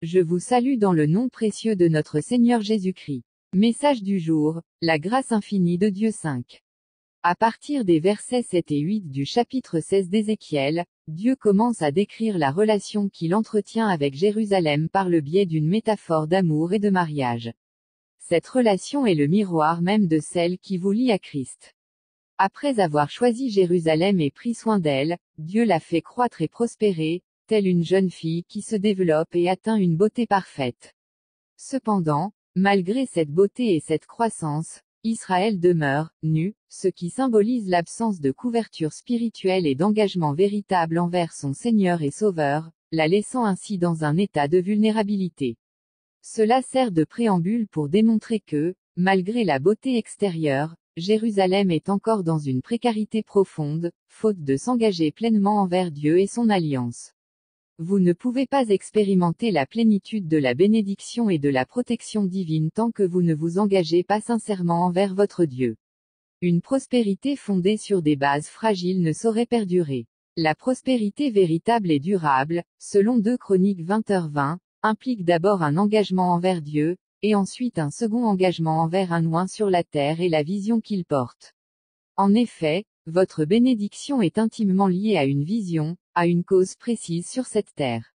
Je vous salue dans le nom précieux de notre Seigneur Jésus-Christ. Message du jour, la grâce infinie de Dieu 5. À partir des versets 7 et 8 du chapitre 16 d'Ézéchiel, Dieu commence à décrire la relation qu'il entretient avec Jérusalem par le biais d'une métaphore d'amour et de mariage. Cette relation est le miroir même de celle qui vous lie à Christ. Après avoir choisi Jérusalem et pris soin d'elle, Dieu l'a fait croître et prospérer, telle une jeune fille qui se développe et atteint une beauté parfaite. Cependant, malgré cette beauté et cette croissance, Israël demeure nu, ce qui symbolise l'absence de couverture spirituelle et d'engagement véritable envers son Seigneur et Sauveur, la laissant ainsi dans un état de vulnérabilité. Cela sert de préambule pour démontrer que, malgré la beauté extérieure, Jérusalem est encore dans une précarité profonde, faute de s'engager pleinement envers Dieu et son alliance. Vous ne pouvez pas expérimenter la plénitude de la bénédiction et de la protection divine tant que vous ne vous engagez pas sincèrement envers votre Dieu. Une prospérité fondée sur des bases fragiles ne saurait perdurer. La prospérité véritable et durable, selon 2 Chroniques 20h20, implique d'abord un engagement envers Dieu, et ensuite un second engagement envers un oint sur la terre et la vision qu'il porte. En effet, votre bénédiction est intimement liée à une vision, à une cause précise sur cette terre.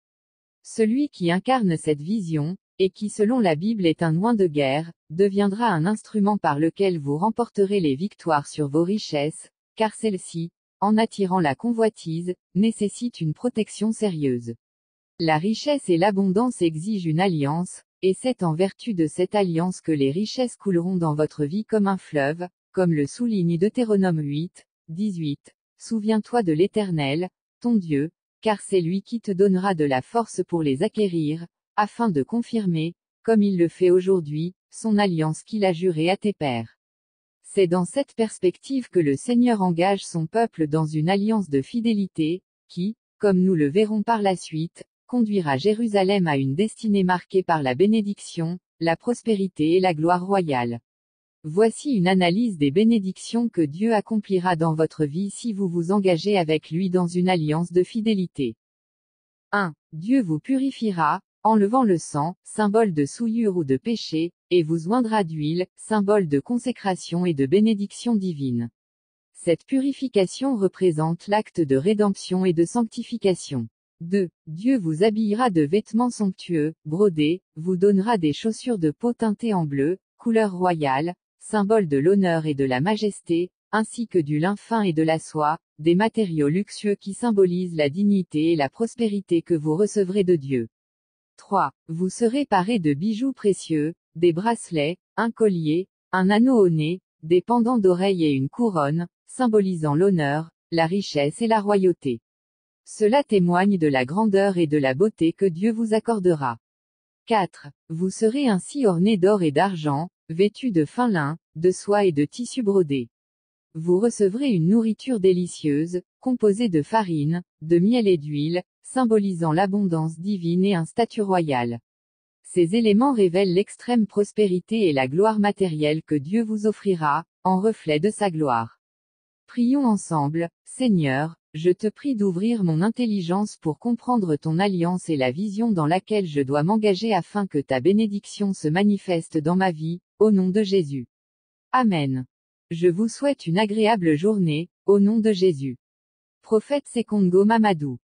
Celui qui incarne cette vision, et qui selon la Bible est un oint de guerre, deviendra un instrument par lequel vous remporterez les victoires sur vos richesses, car celles-ci, en attirant la convoitise, nécessitent une protection sérieuse. La richesse et l'abondance exigent une alliance, et c'est en vertu de cette alliance que les richesses couleront dans votre vie comme un fleuve, comme le souligne Deutéronome 8, 18. Souviens-toi de l'Éternel, ton Dieu, car c'est lui qui te donnera de la force pour les acquérir, afin de confirmer, comme il le fait aujourd'hui, son alliance qu'il a jurée à tes pères. C'est dans cette perspective que le Seigneur engage son peuple dans une alliance de fidélité, qui, comme nous le verrons par la suite, conduira Jérusalem à une destinée marquée par la bénédiction, la prospérité et la gloire royale. Voici une analyse des bénédictions que Dieu accomplira dans votre vie si vous vous engagez avec lui dans une alliance de fidélité. 1. Dieu vous purifiera, enlevant le sang, symbole de souillure ou de péché, et vous oindra d'huile, symbole de consécration et de bénédiction divine. Cette purification représente l'acte de rédemption et de sanctification. 2. Dieu vous habillera de vêtements somptueux, brodés, vous donnera des chaussures de peau teintées en bleu, couleur royale, symbole de l'honneur et de la majesté, ainsi que du lin fin et de la soie, des matériaux luxueux qui symbolisent la dignité et la prospérité que vous recevrez de Dieu. 3. Vous serez parés de bijoux précieux, des bracelets, un collier, un anneau au nez, des pendants d'oreilles et une couronne, symbolisant l'honneur, la richesse et la royauté. Cela témoigne de la grandeur et de la beauté que Dieu vous accordera. 4. Vous serez ainsi ornés d'or et d'argent, vêtus de fin lin, de soie et de tissu brodé. Vous recevrez une nourriture délicieuse, composée de farine, de miel et d'huile, symbolisant l'abondance divine et un statut royal. Ces éléments révèlent l'extrême prospérité et la gloire matérielle que Dieu vous offrira, en reflet de sa gloire. Prions ensemble. Seigneur, je te prie d'ouvrir mon intelligence pour comprendre ton alliance et la vision dans laquelle je dois m'engager afin que ta bénédiction se manifeste dans ma vie, au nom de Jésus. Amen. Je vous souhaite une agréable journée, au nom de Jésus. Prophète Sekongo Mamadou.